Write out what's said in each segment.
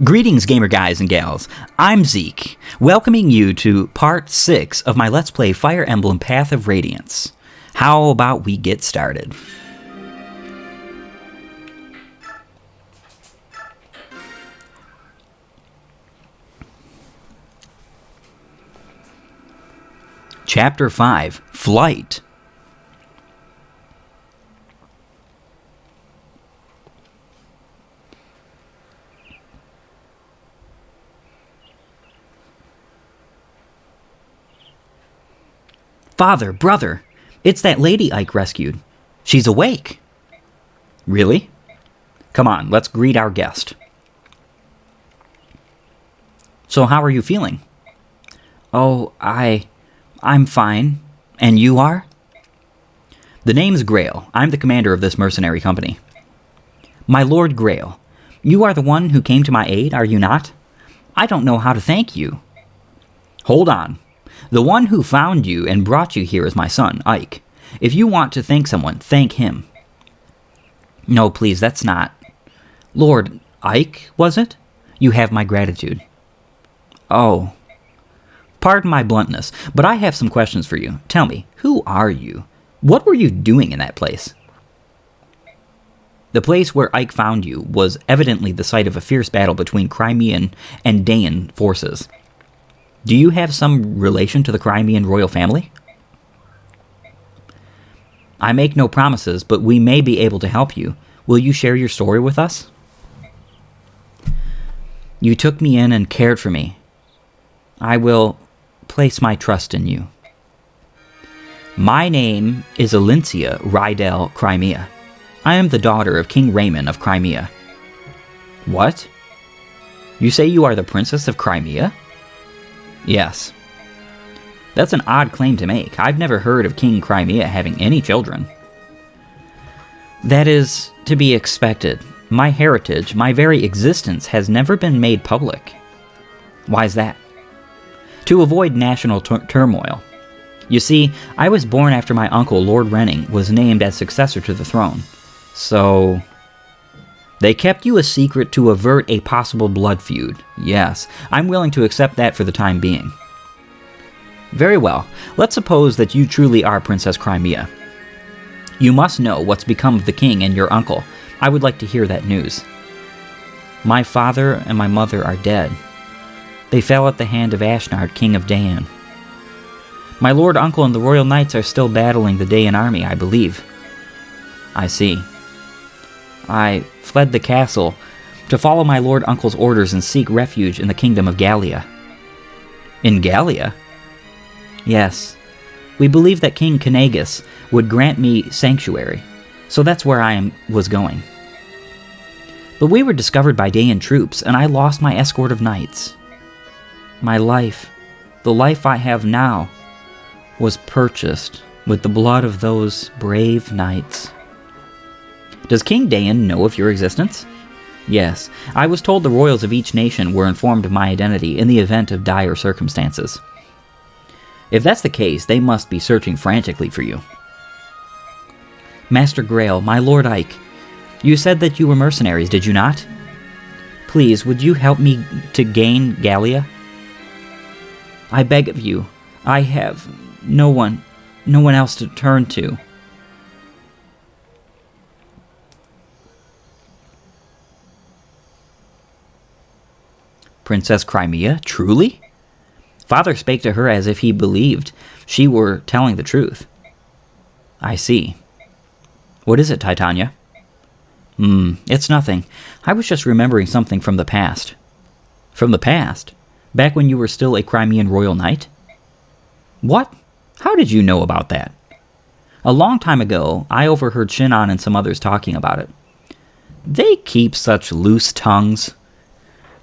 Greetings, gamer guys and gals. I'm Zeake, welcoming you to part 6 of my Let's Play Fire Emblem Path of Radiance. How about we get started? Chapter 5, Flight. Father, brother, it's that lady Ike rescued. She's awake. Really? Come on, let's greet our guest. So how are you feeling? Oh, I'm fine. And you are? The name's Grail. I'm the commander of this mercenary company. My Lord Grail, you are the one who came to my aid, are you not? I don't know how to thank you. Hold on. The one who found you and brought you here is my son, Ike. If you want to thank someone, thank him. No, please, that's not. Lord Ike, was it? You have my gratitude. Oh. Pardon my bluntness, but I have some questions for you. Tell me, who are you? What were you doing in that place? The place where Ike found you was evidently the site of a fierce battle between Crimean and Daein forces. Do you have some relation to the Crimean royal family? I make no promises, but we may be able to help you. Will you share your story with us? You took me in and cared for me. I will place my trust in you. My name is Alincia Rydell Crimea. I am the daughter of King Raymond of Crimea. What? You say you are the Princess of Crimea? Yes. That's an odd claim to make. I've never heard of King Crimea having any children. That is to be expected. My heritage, my very existence, has never been made public. Why's that? To avoid national turmoil. You see, I was born after my uncle, Lord Renning, was named as successor to the throne. So they kept you a secret to avert a possible blood feud. Yes, I'm willing to accept that for the time being. Very well. Let's suppose that you truly are Princess Crimea. You must know what's become of the king and your uncle. I would like to hear that news. My father and my mother are dead. They fell at the hand of Ashnard, king of Daein. My lord uncle and the royal knights are still battling the Daein army, I believe. I see. I fled the castle to follow my lord uncle's orders and seek refuge in the kingdom of Gallia. In Gallia? Yes. We believed that King Kanagus would grant me sanctuary, so that's where I was going. But we were discovered by Daein troops, and I lost my escort of knights. My life, the life I have now, was purchased with the blood of those brave knights. Does King Daein know of your existence? Yes, I was told the royals of each nation were informed of my identity in the event of dire circumstances. If that's the case, they must be searching frantically for you. Master Grail, my Lord Ike, you said that you were mercenaries, did you not? Please, would you help me to gain Gallia? I beg of you, I have no one else to turn to. Princess Crimea, truly? Father spake to her as if he believed she were telling the truth. I see. What is it, Titania? It's nothing. I was just remembering something from the past. From the past? Back when you were still a Crimean royal knight? What? How did you know about that? A long time ago, I overheard Shinon and some others talking about it. They keep such loose tongues.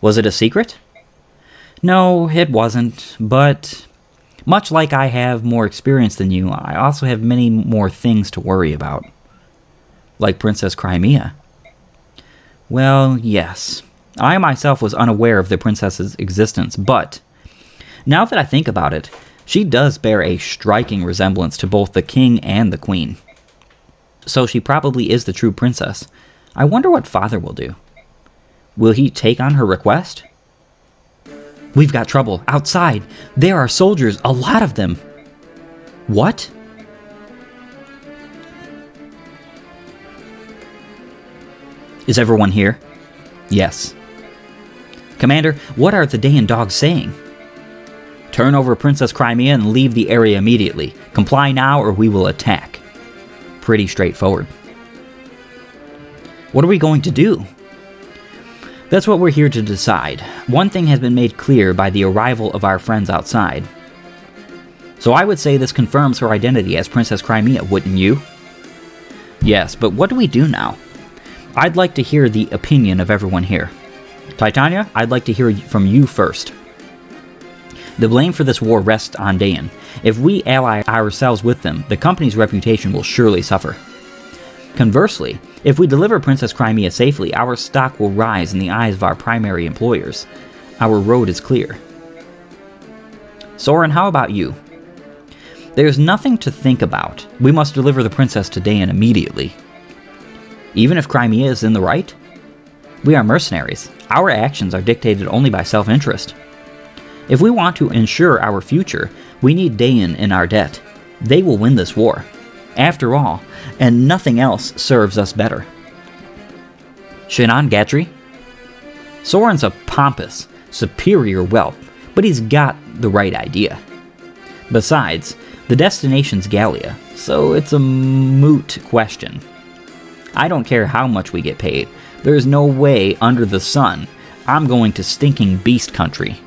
Was it a secret? No, it wasn't, but much like I have more experience than you, I also have many more things to worry about. Like Princess Crimea. Well, yes. I myself was unaware of the princess's existence, but now that I think about it, she does bear a striking resemblance to both the king and the queen. So she probably is the true princess. I wonder what Father will do. Will he take on her request? We've got trouble. Outside. There are soldiers. A lot of them. What? Is everyone here? Yes. Commander, what are the Daein dogs saying? Turn over Princess Crimea and leave the area immediately. Comply now or we will attack. Pretty straightforward. What are we going to do? That's what we're here to decide. One thing has been made clear by the arrival of our friends outside. So I would say this confirms her identity as Princess Crimea, wouldn't you? Yes, but what do we do now? I'd like to hear the opinion of everyone here. Titania, I'd like to hear from you first. The blame for this war rests on Daein. If we ally ourselves with them, the company's reputation will surely suffer. Conversely, if we deliver Princess Crimea safely, our stock will rise in the eyes of our primary employers. Our road is clear. Soren, how about you? There's nothing to think about. We must deliver the princess to Daein immediately. Even if Crimea is in the right? We are mercenaries. Our actions are dictated only by self-interest. If we want to ensure our future, we need Daein in our debt. They will win this war. After all, and nothing else serves us better. Shinan Gatri? Soren's a pompous, superior whelp, but he's got the right idea. Besides, the destination's Gallia, so it's a moot question. I don't care how much we get paid. There's no way under the sun I'm going to stinking beast country.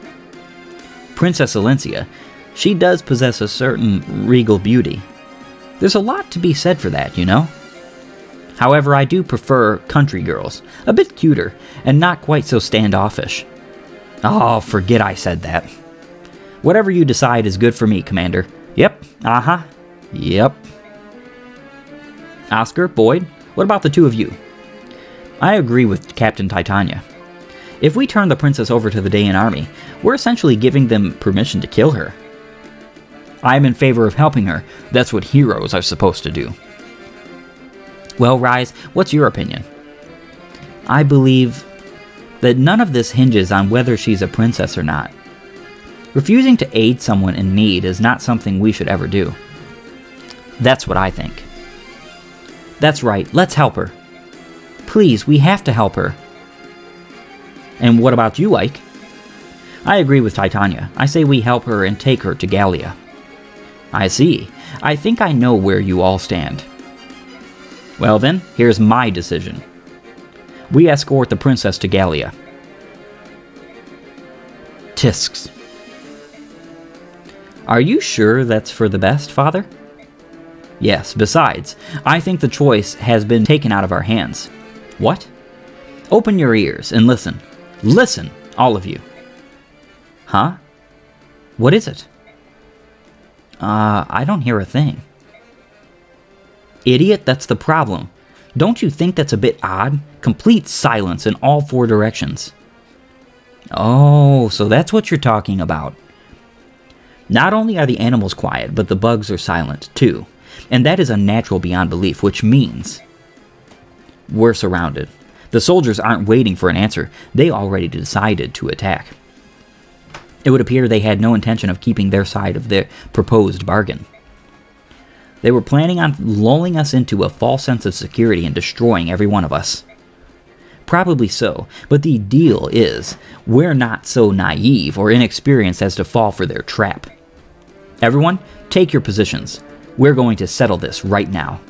Princess Alencia, she does possess a certain regal beauty. There's a lot to be said for that, you know? However, I do prefer country girls, a bit cuter, and not quite so standoffish. Oh, forget I said that. Whatever you decide is good for me, Commander. Yep, yep. Oscar, Boyd, what about the two of you? I agree with Captain Titania. If we turn the princess over to the Daein army, we're essentially giving them permission to kill her. I'm in favor of helping her. That's what heroes are supposed to do. Well, Rise, what's your opinion? I believe that none of this hinges on whether she's a princess or not. Refusing to aid someone in need is not something we should ever do. That's what I think. That's right, let's help her. Please, we have to help her. And what about you, Ike? I agree with Titania. I say we help her and take her to Gallia. I see. I think I know where you all stand. Well then, here's my decision. We escort the princess to Gallia. Tisks. Are you sure that's for the best, Father? Yes, besides, I think the choice has been taken out of our hands. What? Open your ears and listen. Listen, all of you. Huh? What is it? I don't hear a thing. Idiot, that's the problem. Don't you think that's a bit odd? Complete silence in all four directions. Oh, so that's what you're talking about. Not only are the animals quiet, but the bugs are silent, too. And that is unnatural beyond belief, which means we're surrounded. The soldiers aren't waiting for an answer. They already decided to attack. It would appear they had no intention of keeping their side of their proposed bargain. They were planning on lulling us into a false sense of security and destroying every one of us. Probably so, but the deal is, we're not so naive or inexperienced as to fall for their trap. Everyone, take your positions. We're going to settle this right now.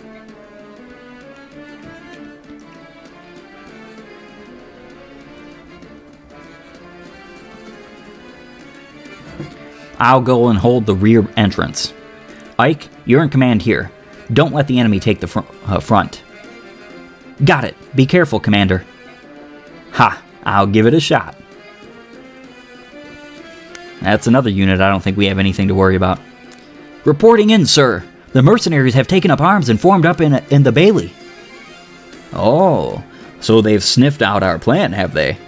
I'll go and hold the rear entrance. Ike, you're in command here. Don't let the enemy take the front. Got it. Be careful, Commander. Ha! I'll give it a shot. That's another unit I don't think we have anything to worry about. Reporting in, sir. The mercenaries have taken up arms and formed up in the bailey. Oh, so they've sniffed out our plan, have they?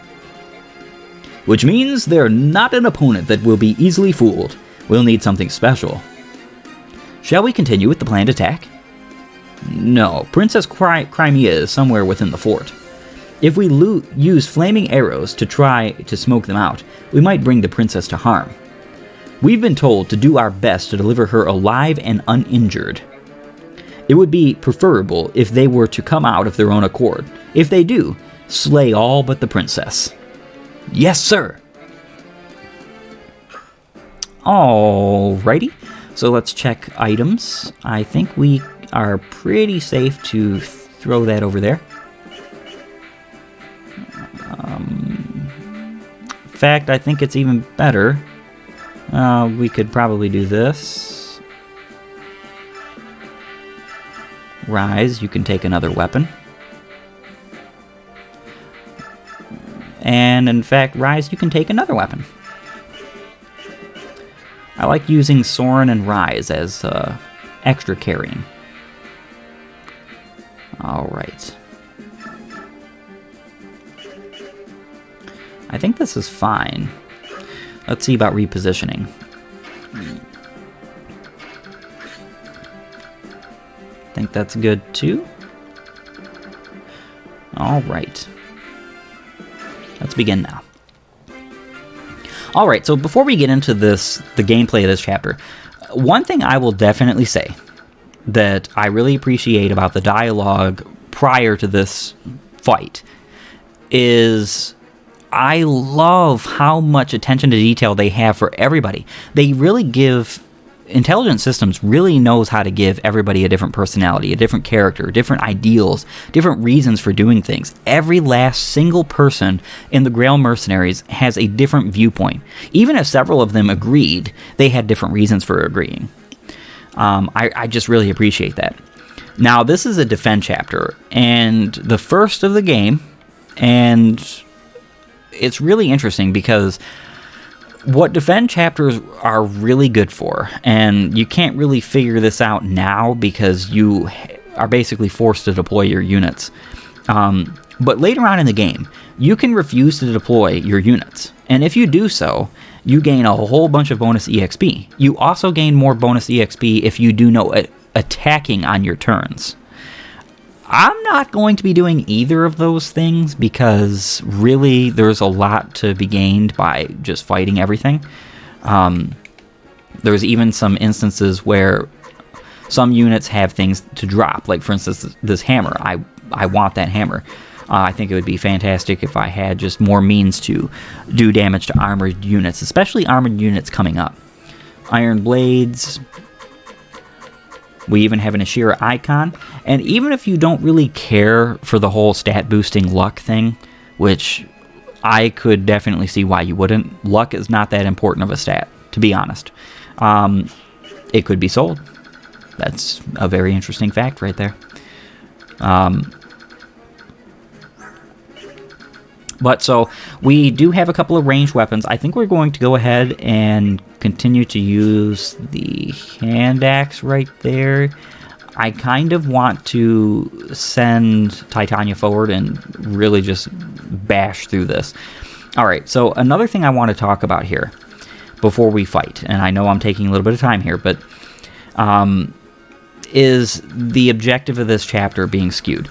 Which means they're not an opponent that will be easily fooled. We'll need something special. Shall we continue with the planned attack? No, Princess Crimea is somewhere within the fort. If we use flaming arrows to try to smoke them out, we might bring the princess to harm. We've been told to do our best to deliver her alive and uninjured. It would be preferable if they were to come out of their own accord. If they do, slay all but the princess. Yes, sir! Alrighty, so let's check items. I think we are pretty safe to throw that over there. In fact, I think it's even better. We could probably do this. Rise, you can take another weapon. And in fact, Rise, you can take another weapon. I like using Soren and Rise as extra carrying. Alright. I think this is fine. Let's see about repositioning. I think that's good too. Alright. Let's begin now. Alright, so before we get into the gameplay of this chapter, one thing I will definitely say that I really appreciate about the dialogue prior to this fight is I love how much attention to detail they have for everybody. They really give... Intelligent Systems really knows how to give everybody a different personality, a different character, different ideals, different reasons for doing things. Every last single person in the Grail Mercenaries has a different viewpoint. Even if several of them agreed, they had different reasons for agreeing. I just really appreciate that. Now, this is a defend chapter, and the first of the game, and it's really interesting because what defend chapters are really good for, and you can't really figure this out now because you are basically forced to deploy your units. But later on in the game, you can refuse to deploy your units, and if you do so, you gain a whole bunch of bonus EXP. You also gain more bonus EXP if you do no attacking on your turns. I'm not going to be doing either of those things because really there's a lot to be gained by just fighting everything. There's even some instances where some units have things to drop. Like, for instance, this hammer. I want that hammer. I think it would be fantastic if I had just more means to do damage to armored units, especially armored units coming up. Iron blades... We even have an Ashira icon, and even if you don't really care for the whole stat boosting luck thing, which I could definitely see why you wouldn't, luck is not that important of a stat, to be honest. It could be sold. That's a very interesting fact right there. But so, we do have a couple of ranged weapons. I think we're going to go ahead and continue to use the hand axe right there. I kind of want to send Titania forward and really just bash through this. Alright, so another thing I want to talk about here before we fight, and I know I'm taking a little bit of time here, but is the objective of this chapter being skewed.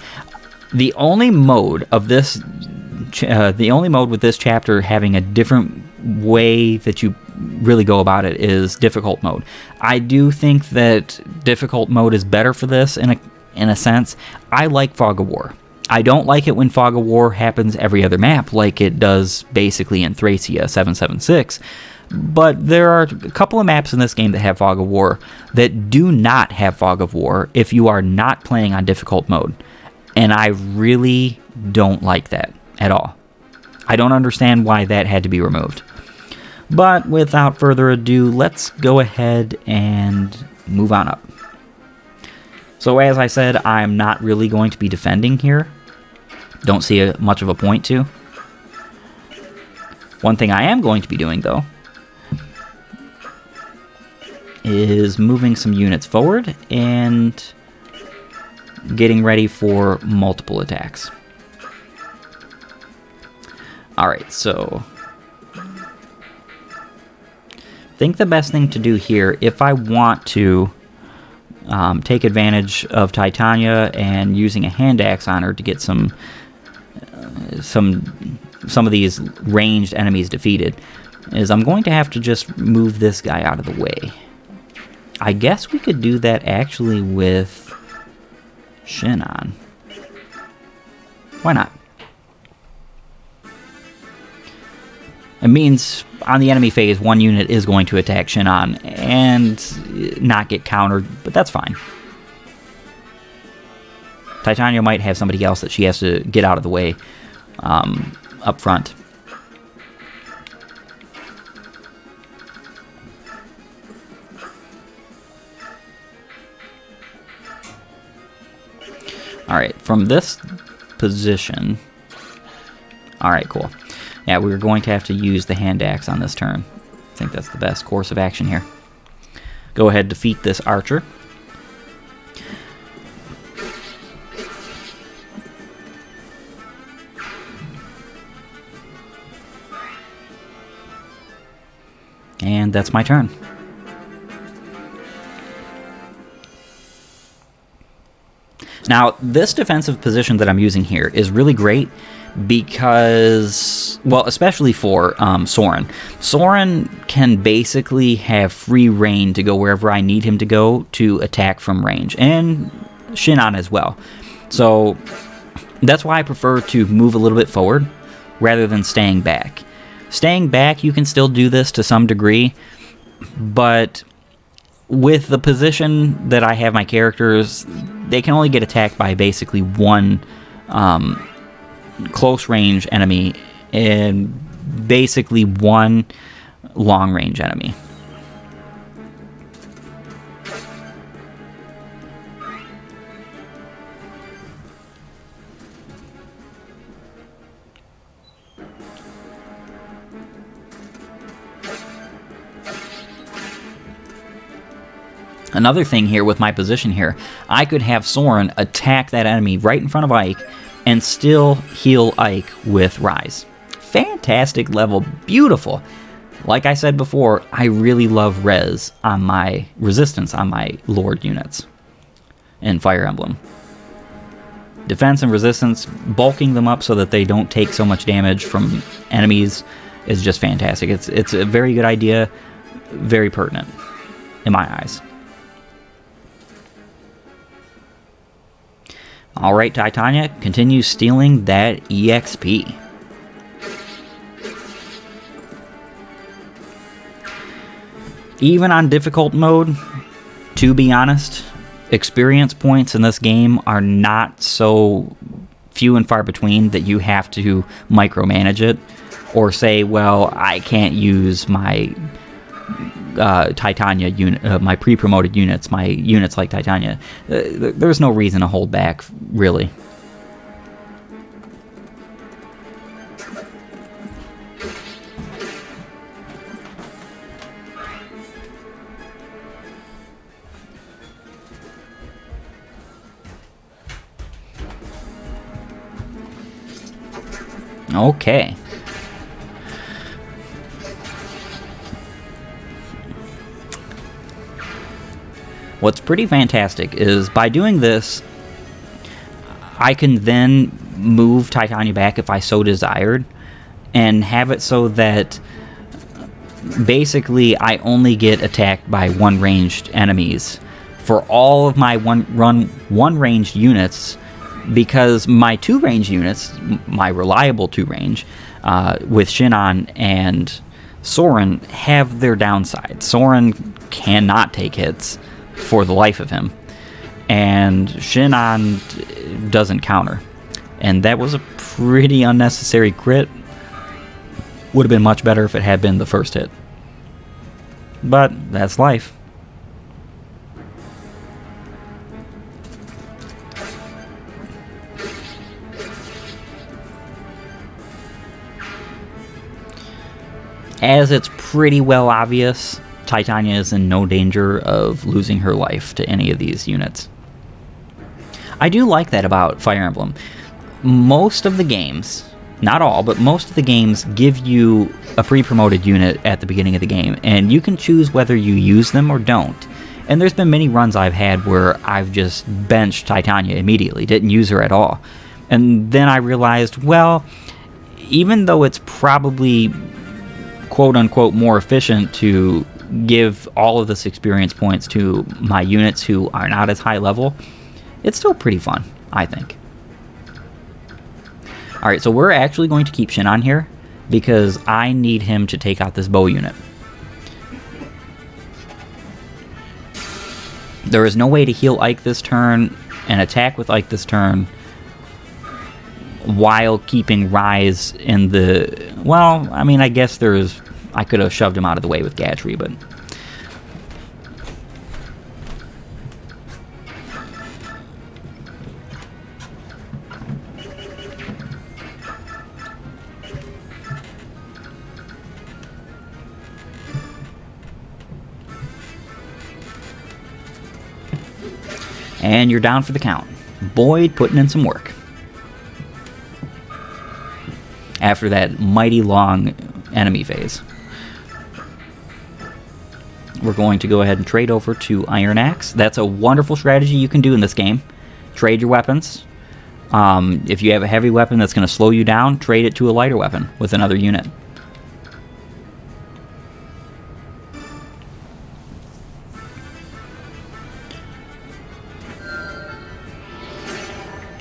The only mode of this... the only mode with this chapter having a different way that you really go about it is difficult mode. I do think that difficult mode is better for this in a sense. I like Fog of War. I don't like it when Fog of War happens every other map like it does basically in Thracia 776. But there are a couple of maps in this game that have Fog of War that do not have Fog of War if you are not playing on difficult mode. And I really don't like that at all. I don't understand why that had to be removed. But without further ado, let's go ahead and move on up. So as I said, I'm not really going to be defending here. Don't see much of a point to. One thing I am going to be doing, though, is moving some units forward and getting ready for multiple attacks. Alright, so I think the best thing to do here, if I want to take advantage of Titania and using a hand axe on her to get some some of these ranged enemies defeated is I'm going to have to just move this guy out of the way. I guess we could do that actually with Shinon. Why not? It means on the enemy phase, one unit is going to attack Shinon and not get countered, but that's fine. Titania might have somebody else that she has to get out of the way up front. Alright, from this position... Alright, cool. Yeah, we're going to have to use the hand axe on this turn. I think that's the best course of action here. Go ahead, defeat this archer. And that's my turn. Now, this defensive position that I'm using here is really great because, well, especially for Soren. Soren can basically have free reign to go wherever I need him to go to attack from range, and Shinon as well. So that's why I prefer to move a little bit forward rather than staying back. Staying back, you can still do this to some degree, but with the position that I have my characters, they can only get attacked by basically one close range enemy and basically one long range enemy. Another thing here with my position here, I could have Soren attack that enemy right in front of Ike and still heal Ike with Rise. Fantastic level, beautiful. Like I said before, I really love res on my resistance on my Lord units in Fire Emblem. Defense and resistance, bulking them up so that they don't take so much damage from enemies is just fantastic. It's a very good idea, very pertinent in my eyes. Alright, Titania, continue stealing that EXP. Even on difficult mode, to be honest, experience points in this game are not so few and far between that you have to micromanage it or say, well, I can't use my Titania unit, my pre-promoted units, my units like Titania. There's no reason to hold back, really. Okay. What's pretty fantastic is by doing this, I can then move Titania back if I so desired and have it so that basically I only get attacked by one ranged enemies for all of my one ranged units, because my two range units, my reliable two range with Shinon and Soren, have their downside. Soren cannot take hits for the life of him, and Shinon doesn't counter, and that was a pretty unnecessary crit. Would have been much better if it had been the first hit, but that's life. As it's pretty well obvious, Titania is in no danger of losing her life to any of these units. I do like that about Fire Emblem. Most of the games, not all, but most of the games give you a pre-promoted unit at the beginning of the game, and you can choose whether you use them or don't. And there's been many runs I've had where I've just benched Titania immediately, didn't use her at all. And then I realized, well, even though it's probably quote-unquote more efficient to give all of this experience points to my units who are not as high level, it's still pretty fun, I think. Alright, so we're actually going to keep Shin on here because I need him to take out this bow unit. There is no way to heal Ike this turn and attack with Ike this turn while keeping Rise in the... Well, I mean, I guess there's... I could have shoved him out of the way with Gatry, but... And you're down for the count. Boyd putting in some work. After that mighty long enemy phase. We're going to go ahead and trade over to Iron Axe. That's a wonderful strategy you can do in this game. Trade your weapons. If you have a heavy weapon that's going to slow you down, trade it to a lighter weapon with another unit.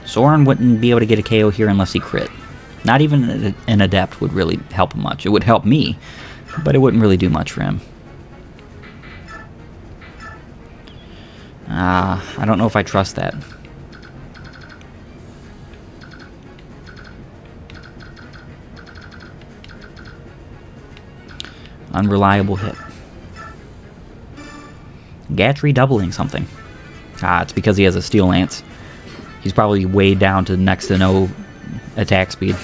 Soren wouldn't be able to get a KO here unless he crit. Not even an Adept would really help him much. It would help me, but it wouldn't really do much for him. I don't know if I trust that. Unreliable hit. Gatry doubling something. It's because he has a Steel Lance. He's probably way down to next to no attack speed.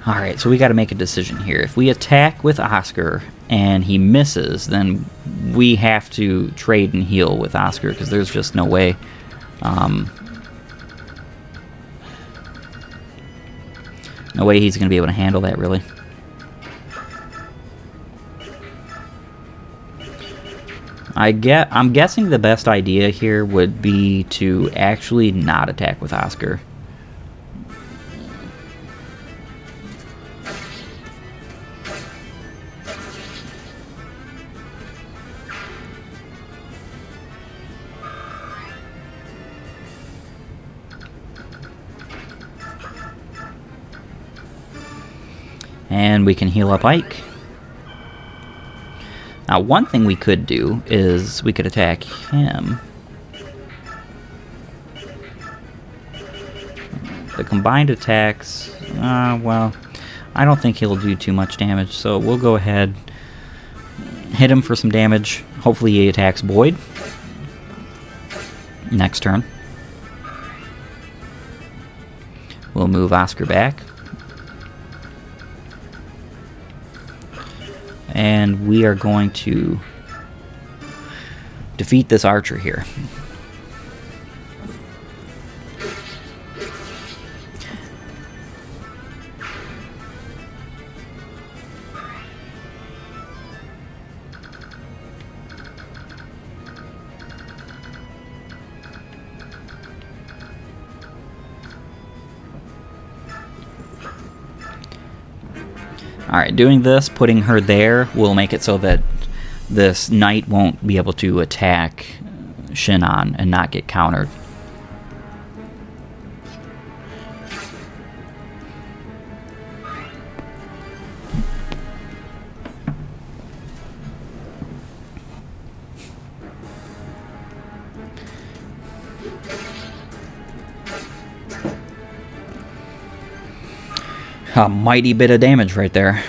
Alright, so we got to make a decision here. If we attack with Oscar and he misses, then we have to trade and heal with Oscar because there's just no way. No way he's going to be able to handle that, really. I'm guessing the best idea here would be to actually not attack with Oscar. And we can heal up Ike. Now, one thing we could do is we could attack him. The combined attacks, well, I don't think he'll do too much damage, so we'll go ahead, hit him for some damage. Hopefully he attacks Boyd next turn. We'll move Oscar back. And we are going to defeat this archer here. Alright, doing this, putting her there, will make it so that this knight won't be able to attack Shinon and not get countered. A mighty bit of damage right there.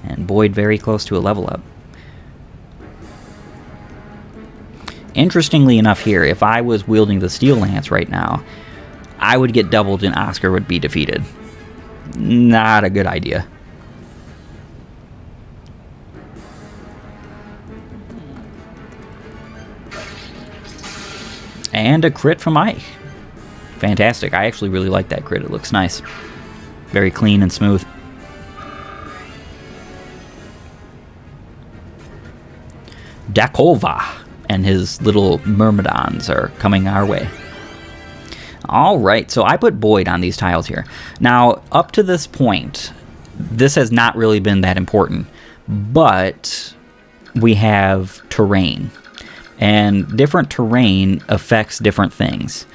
And Boyd very close to a level up. Interestingly enough here, if I was wielding the Steel Lance right now, I would get doubled and Oscar would be defeated. Not a good idea. And a crit from Ike. Fantastic. I actually really like that crit. It looks nice. Very clean and smooth. Dakova and his little myrmidons are coming our way. Alright, so I put Boyd on these tiles here. Now, up to this point, this has not really been that important, but we have terrain. And different terrain affects different things.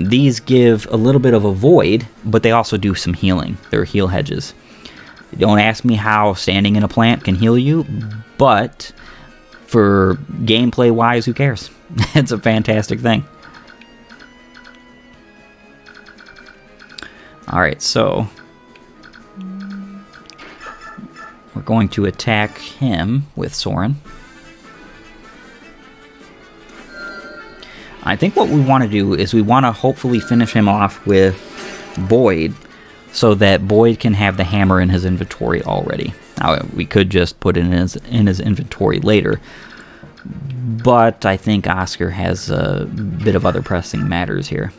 These give a little bit of a void, but they also do some healing. They're heal hedges. Don't ask me how standing in a plant can heal you, but for gameplay-wise, who cares? It's a fantastic thing. Alright, so we're going to attack him with Soren. I think what we want to do is we want to hopefully finish him off with Boyd so that Boyd can have the hammer in his inventory already. Now, we could just put it in his inventory later, but I think Oscar has a bit of other pressing matters here.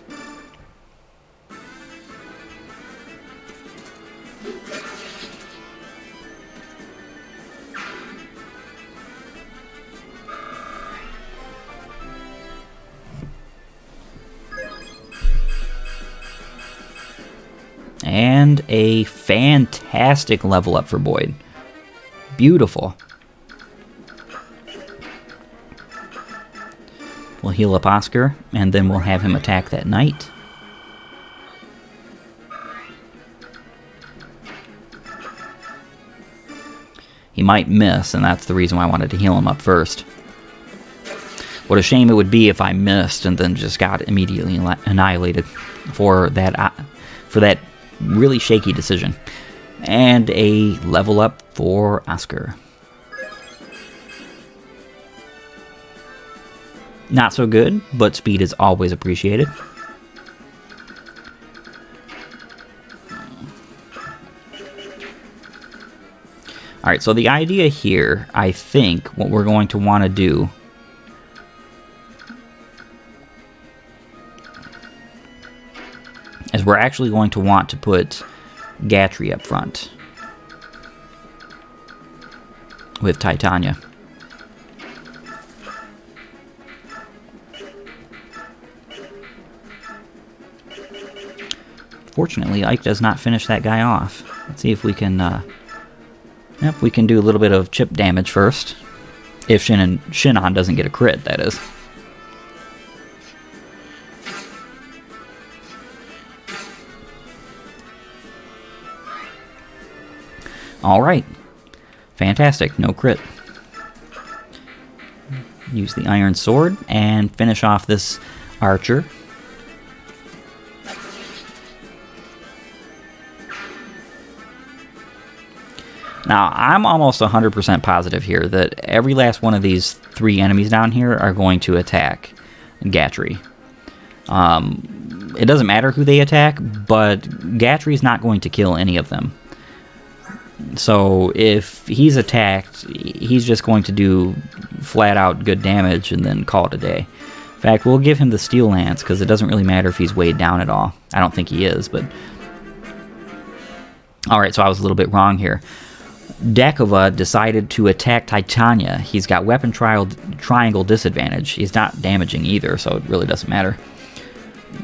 And a fantastic level up for Boyd. Beautiful. We'll heal up Oscar, and then we'll have him attack that knight. He might miss, and that's the reason why I wanted to heal him up first. What a shame it would be if I missed and then just got immediately annihilated for that really shaky decision. And a level up for Oscar. Not so good, but speed is always appreciated. Alright, so the idea here, I think, what we're going to want to do is we're actually going to want to put Gatry up front with Titania. Fortunately, Ike does not finish that guy off. Let's see if we can we can do a little bit of chip damage first. If Shinon doesn't get a crit, that is. Alright. Fantastic. No crit. Use the iron sword and finish off this archer. Now, I'm almost 100% positive here that every last one of these 3 enemies down here are going to attack Gatry. It doesn't matter who they attack, but Gatry's not going to kill any of them. So if he's attacked, he's just going to do flat-out good damage and then call it a day. In fact, we'll give him the Steel Lance, because it doesn't really matter if he's weighed down at all. I don't think he is, but... Alright, so I was a little bit wrong here. Dakova decided to attack Titania. He's got weapon triangle disadvantage. He's not damaging either, so it really doesn't matter.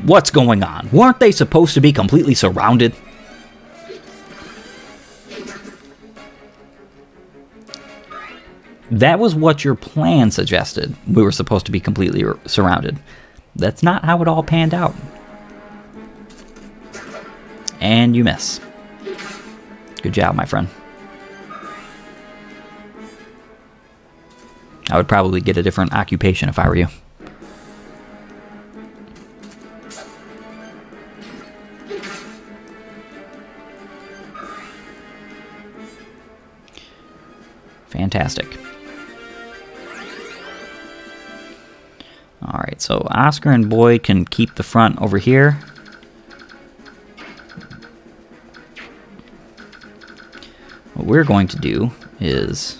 What's going on? Weren't they supposed to be completely surrounded? That was what your plan suggested. We were supposed to be completely surrounded. That's not how it all panned out. And you miss. Good job, my friend. I would probably get a different occupation if I were you. Fantastic. Alright, so Oscar and Boyd can keep the front over here. we're going to do is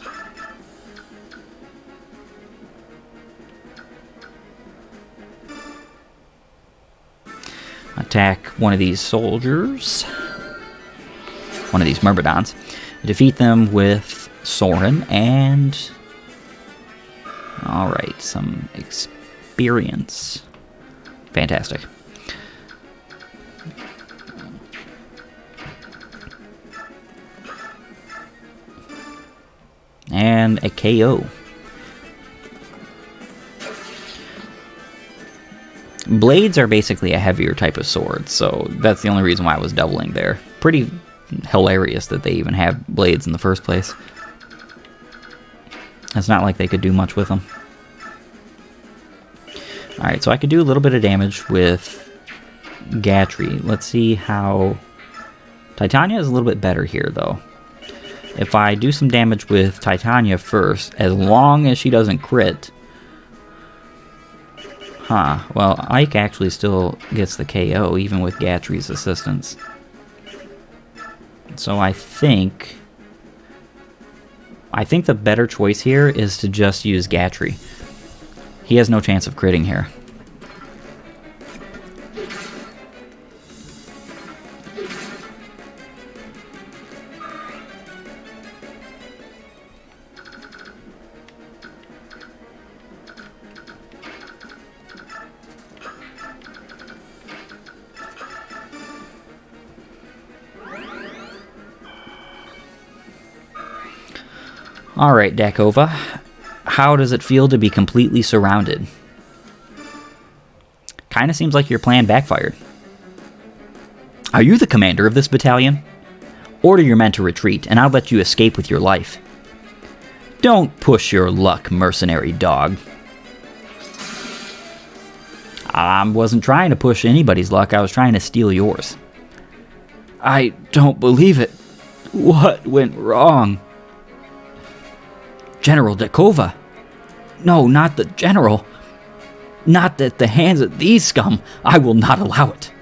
attack one of these soldiers, one of these Myrmidons, defeat them with Soren, and alright, some experience. Fantastic. And a KO. Blades are basically a heavier type of sword, so that's the only reason why I was doubling there. Pretty hilarious that they even have blades in the first place. It's not like they could do much with them. Alright, so I could do a little bit of damage with Gatry. Let's see how... Titania is a little bit better here, though. If I do some damage with Titania first, as long as she doesn't crit... Huh, well, Ike actually still gets the KO, even with Gatry's assistance. So I think the better choice here is to just use Gatry. He has no chance of critting here. Alright, Dakova. How does it feel to be completely surrounded? Kinda seems like your plan backfired. Are you the commander of this battalion? Order your men to retreat, and I'll let you escape with your life. Don't push your luck, mercenary dog. I wasn't trying to push anybody's luck, I was trying to steal yours. I don't believe it. What went wrong? General Dakova. No, not the general. Not at the hands of these scum. I will not allow it.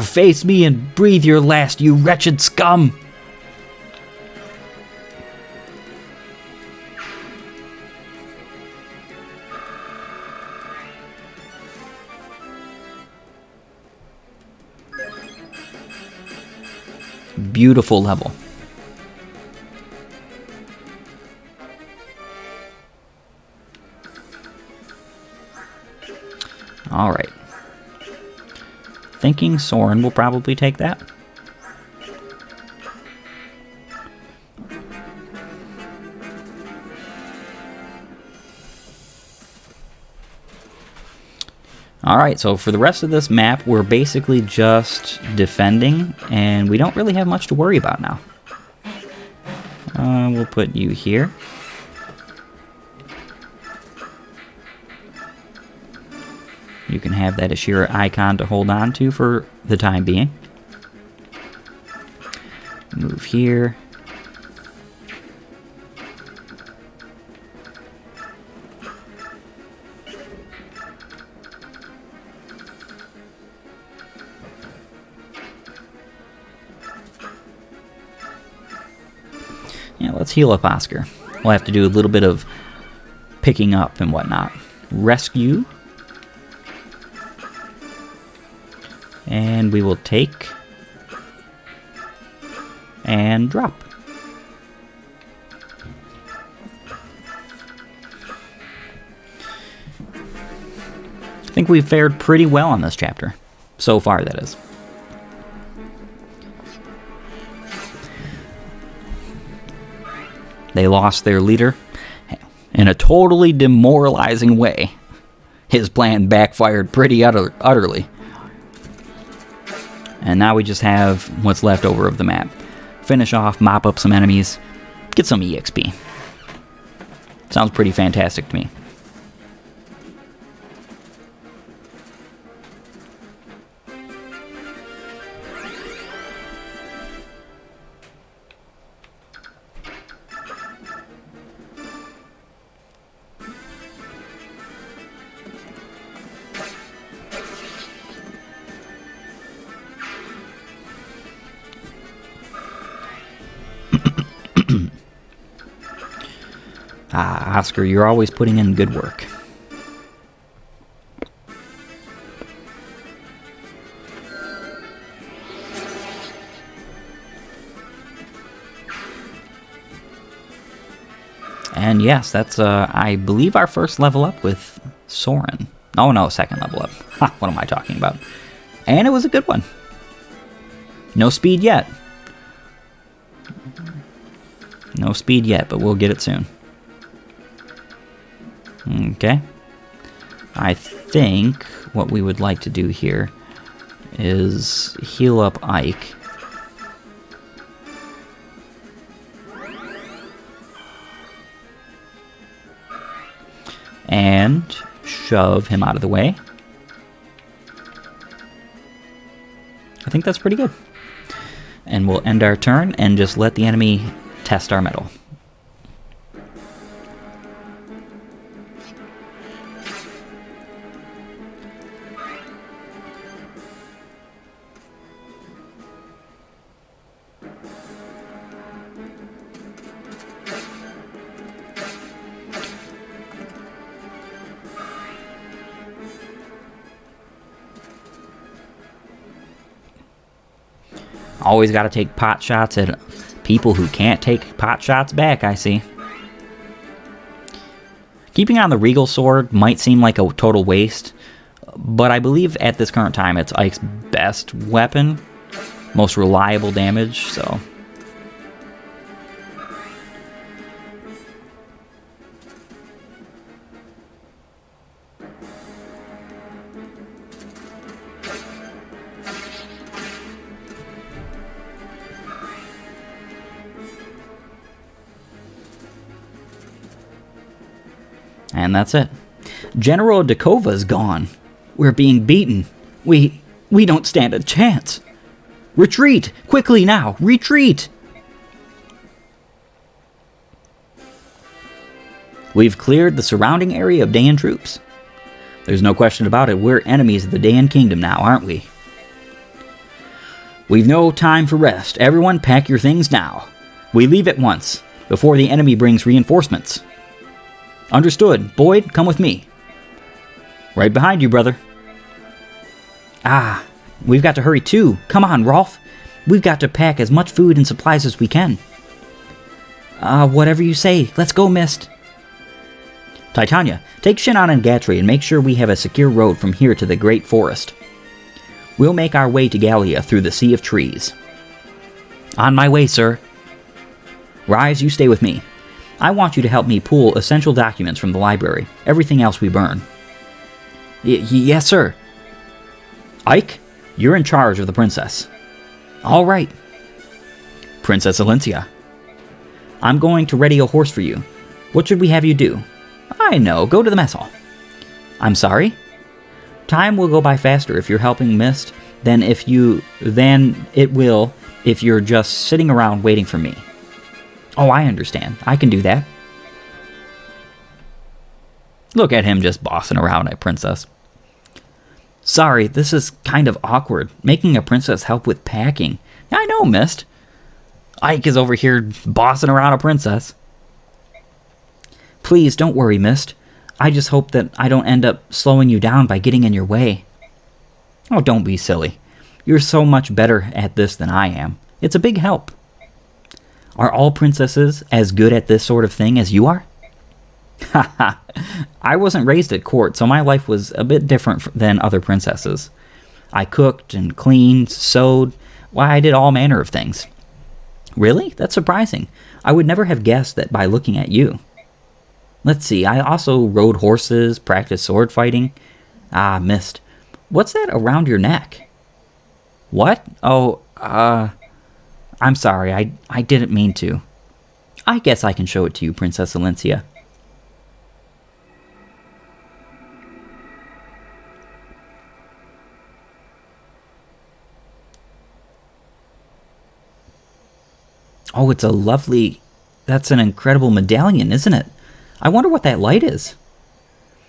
Face me and breathe your last, you wretched scum. Beautiful level. Alright. Thinking Soren will probably take that. Alright, so for the rest of this map, we're basically just defending, and we don't really have much to worry about now. We'll put you here. You can have that Ashira icon to hold on to for the time being. Move here. Yeah, let's heal up Oscar. We'll have to do a little bit of picking up and whatnot. Rescue. And we will take and drop. I think we've fared pretty well on this chapter. So far, that is. They lost their leader in a totally demoralizing way. His plan backfired pretty utterly. And now we just have what's left over of the map. Finish off, mop up some enemies, get some EXP. Sounds pretty fantastic to me. Oscar, you're always putting in good work. And yes, that's, I believe, our first level up with Soren. Oh no, second level up. Ha, what am I talking about? And it was a good one. No speed yet. No speed yet, but we'll get it soon. Okay. I think what we would like to do here is heal up Ike. And shove him out of the way. I think that's pretty good. And we'll end our turn and just let the enemy test our mettle. Always got to take pot shots at people who can't take pot shots back, I see. Keeping on the Regal Sword might seem like a total waste, but I believe at this current time it's Ike's best weapon, most reliable damage, so... And that's it. General Dakova's gone. We're being beaten. We don't stand a chance. Retreat! Quickly now! Retreat! We've cleared the surrounding area of Daein troops. There's no question about it, we're enemies of the Daein Kingdom now, aren't we? We've no time for rest. Everyone pack your things now. We leave at once, before the enemy brings reinforcements. Understood. Boyd, come with me. Right behind you, brother. Ah, we've got to hurry too. Come on, Rolf. We've got to pack as much food and supplies as we can. Whatever you say. Let's go, Mist. Titania, take Shinon and Gatry and make sure we have a secure road from here to the Great Forest. We'll make our way to Gallia through the Sea of Trees. On my way, sir. Rise, you stay with me. I want you to help me pull essential documents from the library. Everything else we burn. Yes, sir. Ike, you're in charge of the princess. All right. Princess Alencia. I'm going to ready a horse for you. What should we have you do? I know, go to the mess hall. I'm sorry? Time will go by faster if you're helping Mist than it will if you're just sitting around waiting for me. Oh, I understand. I can do that. Look at him just bossing around at Princess. Sorry, this is kind of awkward. Making a princess help with packing. I know, Mist. Ike is over here bossing around a princess. Please, don't worry, Mist. I just hope that I don't end up slowing you down by getting in your way. Oh, don't be silly. You're so much better at this than I am. It's a big help. Are all princesses as good at this sort of thing as you are? Haha, I wasn't raised at court, so my life was a bit different than other princesses. I cooked and cleaned, sewed, well, I did all manner of things. Really? That's surprising. I would never have guessed that by looking at you. Let's see, I also rode horses, practiced sword fighting. Ah, Mist. What's that around your neck? What? Oh, I'm sorry, I didn't mean to. I guess I can show it to you, Princess Alencia. Oh, it's a lovely... That's an incredible medallion, isn't it? I wonder what that light is.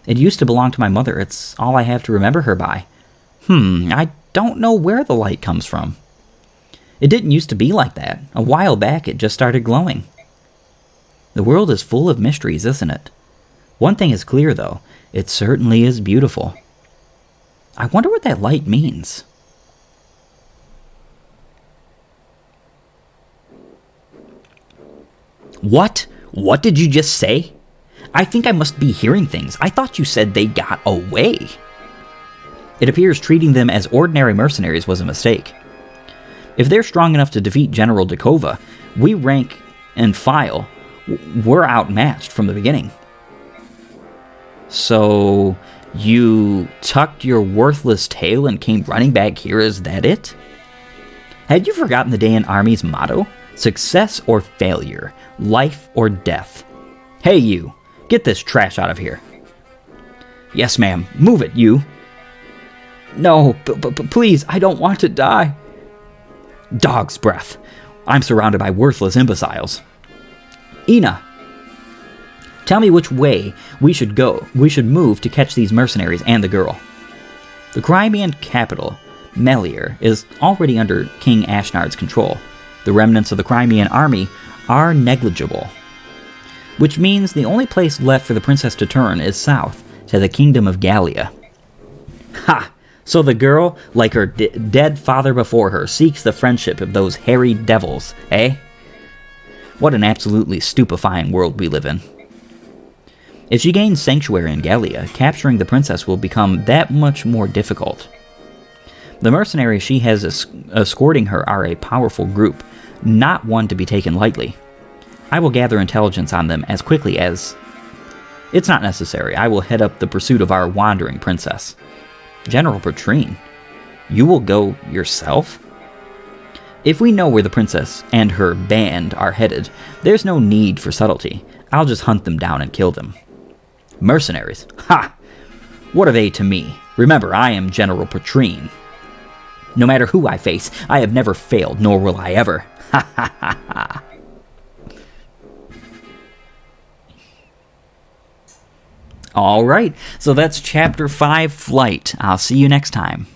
It used to belong to my mother. It's all I have to remember her by. I don't know where the light comes from. It didn't used to be like that. A while back, it just started glowing. The world is full of mysteries, isn't it? One thing is clear, though. It certainly is beautiful. I wonder what that light means. What? What did you just say? I think I must be hearing things. I thought you said they got away. It appears treating them as ordinary mercenaries was a mistake. If they're strong enough to defeat General Dakova, we rank and file, we're outmatched from the beginning. So, you tucked your worthless tail and came running back here, is that it? Had you forgotten the Daein army's motto? Success or failure, life or death. Hey you, get this trash out of here. Yes ma'am, move it you. No, please, I don't want to die. Dog's breath. I'm surrounded by worthless imbeciles. Ina, tell me which way we should go. We should move to catch these mercenaries and the girl. The Crimean capital, Melior, is already under King Ashnard's control. The remnants of the Crimean army are negligible, which means the only place left for the princess to turn is south, to the kingdom of Gallia. Ha! So the girl, like her dead father before her, seeks the friendship of those hairy devils, eh? What an absolutely stupefying world we live in. If she gains sanctuary in Gallia, capturing the princess will become that much more difficult. The mercenaries she has escorting her are a powerful group, not one to be taken lightly. I will gather intelligence on them as quickly as... It's not necessary. I will head up the pursuit of our wandering princess. General Petrine, you will go yourself? If we know where the princess and her band are headed, there's no need for subtlety. I'll just hunt them down and kill them. Mercenaries? Ha! What are they to me? Remember, I am General Petrine. No matter who I face, I have never failed, nor will I ever. Ha ha ha ha. Alright, so that's Chapter 5, Flight. I'll see you next time.